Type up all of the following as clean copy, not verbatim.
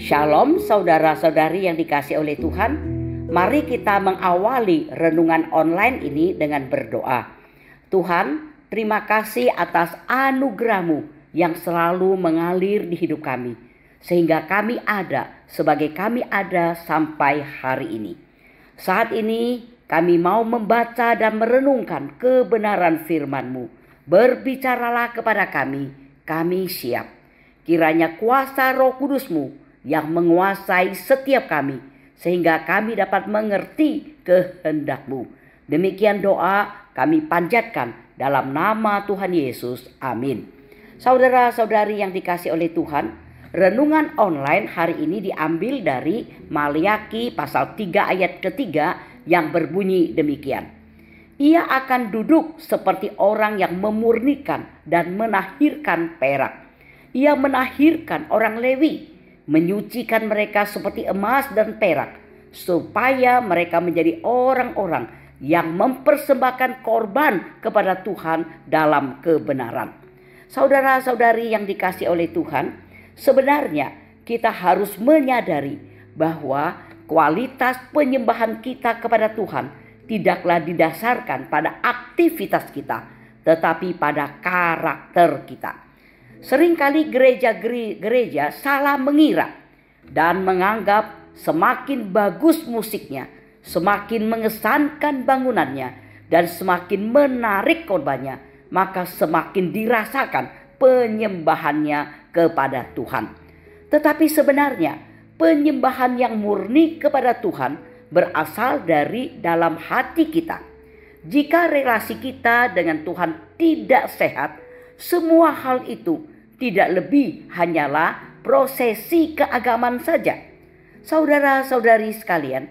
Shalom saudara-saudari yang dikasihi oleh Tuhan. Mari kita mengawali renungan online ini dengan berdoa. Tuhan, terima kasih atas anugerah-Mu yang selalu mengalir di hidup kami, sehingga kami ada sebagai kami ada sampai hari ini. Saat ini kami mau membaca dan merenungkan kebenaran firman-Mu. Berbicaralah kepada kami siap. Kiranya kuasa Roh Kudus-Mu yang menguasai setiap kami, sehingga kami dapat mengerti kehendak-Mu. Demikian doa kami panjatkan dalam nama Tuhan Yesus. Amin. Saudara-saudari yang dikasihi oleh Tuhan, renungan online hari ini diambil dari Maliaki pasal 3 ayat ketiga yang berbunyi demikian. Ia akan duduk seperti orang yang memurnikan dan menahirkan perak. Ia menahirkan orang Lewi, menyucikan mereka seperti emas dan perak, supaya mereka menjadi orang-orang yang mempersembahkan korban kepada Tuhan dalam kebenaran. Saudara-saudari yang dikasihi oleh Tuhan, sebenarnya kita harus menyadari bahwa kualitas penyembahan kita kepada Tuhan tidaklah didasarkan pada aktivitas kita, tetapi pada karakter kita. Seringkali gereja salah mengira dan menganggap semakin bagus musiknya, semakin mengesankan bangunannya, dan semakin menarik korbannya, maka semakin dirasakan penyembahannya kepada Tuhan. Tetapi sebenarnya penyembahan yang murni kepada Tuhan berasal dari dalam hati kita. Jika relasi kita dengan Tuhan tidak sehat, semua hal itu tidak lebih hanyalah prosesi keagamaan saja. Saudara-saudari sekalian,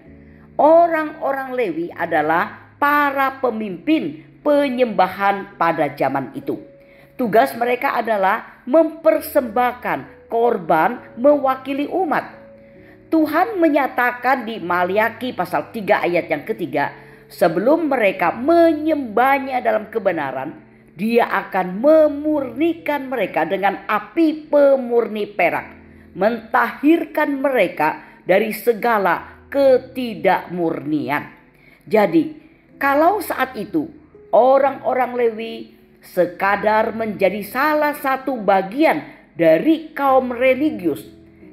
orang-orang Lewi adalah para pemimpin penyembahan pada zaman itu. Tugas mereka adalah mempersembahkan korban mewakili umat. Tuhan menyatakan di Maliaki pasal 3 ayat yang ketiga, sebelum mereka menyembahnya dalam kebenaran, Dia akan memurnikan mereka dengan api pemurni perak, mentahirkan mereka dari segala ketidakmurnian. Jadi, kalau saat itu orang-orang Lewi sekadar menjadi salah satu bagian dari kaum religius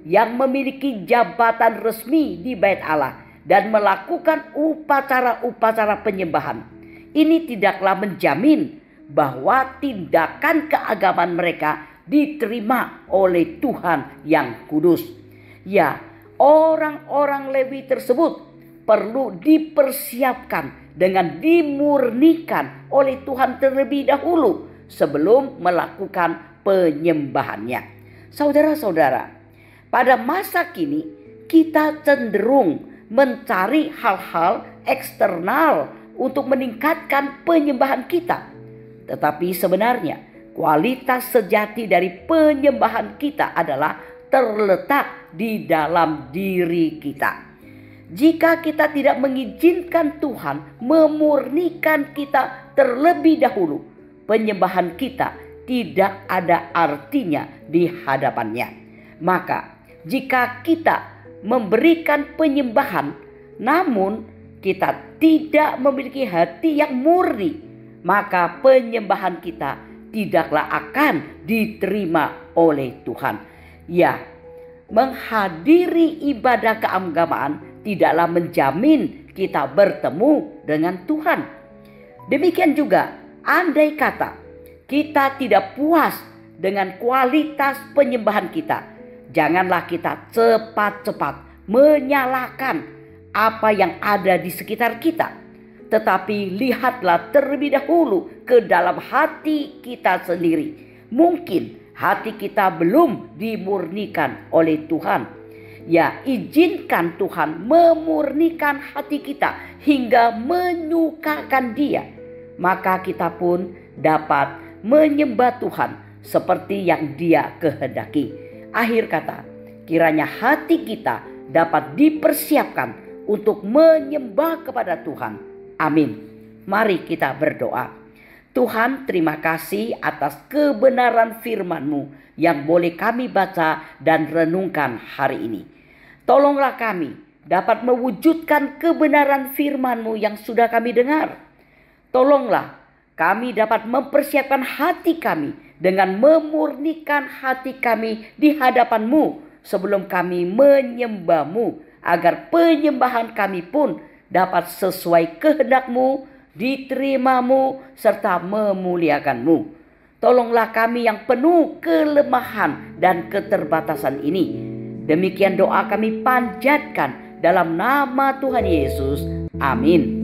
yang memiliki jabatan resmi di Bait Allah dan melakukan upacara-upacara penyembahan, ini tidaklah menjamin bahwa tindakan keagamaan mereka diterima oleh Tuhan yang kudus. Ya, orang-orang Lewi tersebut perlu dipersiapkan dengan dimurnikan oleh Tuhan terlebih dahulu sebelum melakukan penyembahannya. Saudara-saudara, pada masa kini kita cenderung mencari hal-hal eksternal untuk meningkatkan penyembahan kita. Tetapi sebenarnya kualitas sejati dari penyembahan kita adalah terletak di dalam diri kita. Jika kita tidak mengizinkan Tuhan memurnikan kita terlebih dahulu, penyembahan kita tidak ada artinya di hadapannya. Maka jika kita memberikan penyembahan namun kita tidak memiliki hati yang murni, maka penyembahan kita tidaklah akan diterima oleh Tuhan. Ya, menghadiri ibadah keagamaan tidaklah menjamin kita bertemu dengan Tuhan. Demikian juga, andai kata kita tidak puas dengan kualitas penyembahan kita, janganlah kita cepat-cepat menyalahkan apa yang ada di sekitar kita. Tetapi lihatlah terlebih dahulu ke dalam hati kita sendiri. Mungkin hati kita belum dimurnikan oleh Tuhan. Ya, izinkan Tuhan memurnikan hati kita hingga menyukakan Dia. Maka kita pun dapat menyembah Tuhan seperti yang Dia kehendaki. Akhir kata, kiranya hati kita dapat dipersiapkan untuk menyembah kepada Tuhan. Amin. Mari kita berdoa. Tuhan, terima kasih atas kebenaran firman-Mu yang boleh kami baca dan renungkan hari ini. Tolonglah kami dapat mewujudkan kebenaran firman-Mu yang sudah kami dengar. Tolonglah kami dapat mempersiapkan hati kami dengan memurnikan hati kami di hadapan-Mu sebelum kami menyembah-Mu, agar penyembahan kami pun dapat sesuai kehendak-Mu, diterima-Mu, serta memuliakan-Mu. Tolonglah kami yang penuh kelemahan dan keterbatasan ini. Demikian doa kami panjatkan dalam nama Tuhan Yesus. Amin.